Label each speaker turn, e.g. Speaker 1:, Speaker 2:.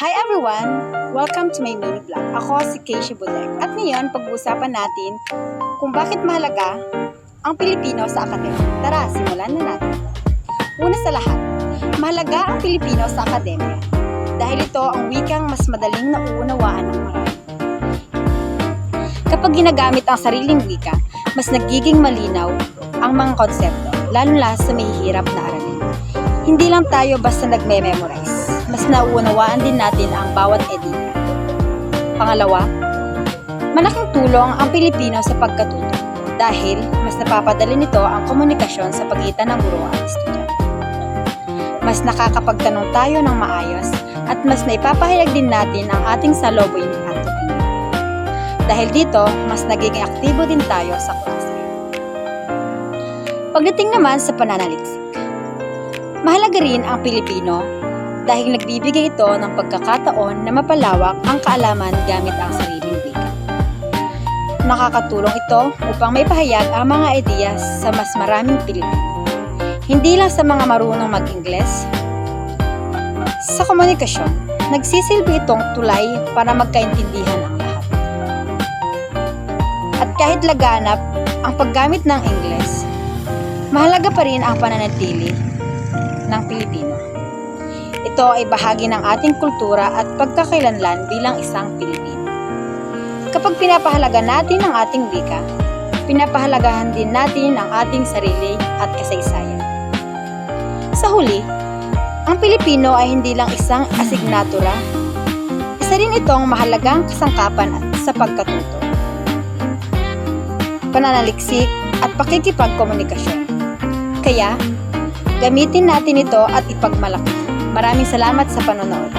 Speaker 1: Hi everyone! Welcome to my mini vlog. Ako si Keisha Budek at ngayon pag-uusapan natin kung bakit mahalaga ang Pilipino sa akademya. Tara, simulan na natin. Una sa lahat, mahalaga ang Pilipino sa akademya dahil ito ang wikang mas madaling nauunawaan ng marami. Kapag ginagamit ang sariling wika, mas nagiging malinaw ang mga konsepto, lalo na sa mahihirap na aralin. Hindi lang tayo basta nagme-memorize, mas nauunawaan din natin ang bawat edita. Pangalawa, malaking tulong ang Pilipino sa pagkatuto dahil mas napapadali nito ang komunikasyon sa pagitan ng guro at estudyante. Mas nakakapagtanong tayo ng maayos at mas naipapahayag din natin ang ating saloobin at opinion. Dahil dito, mas nagiging aktibo din tayo sa klase. Pagdating naman sa pananaliksik, mahalaga rin ang Pilipino dahil nagbibigay ito ng pagkakataon na mapalawak ang kaalaman gamit ang sariling wika. Nakakatulong ito upang maipahayag ang mga ideya sa mas maraming Pilipino. Hindi lang sa mga marunong mag-Ingles. Sa komunikasyon, nagsisilbi itong tulay para magkaintindihan ang lahat. At kahit laganap ang paggamit ng Ingles, mahalaga pa rin ang pananatili ng Pilipino. Ito ay bahagi ng ating kultura at pagkakailanlan bilang isang Pilipino. Kapag pinapahalaga natin ang ating wika, pinapahalagahan din natin ang ating sarili at kasaysayan. Sa huli, ang Pilipino ay hindi lang isang asignatura, isa rin itong mahalagang kasangkapan sa pagkatuto, pananaliksik at pakikipagkomunikasyon. Kaya, gamitin natin ito at ipagmalaki. Maraming salamat sa panonood.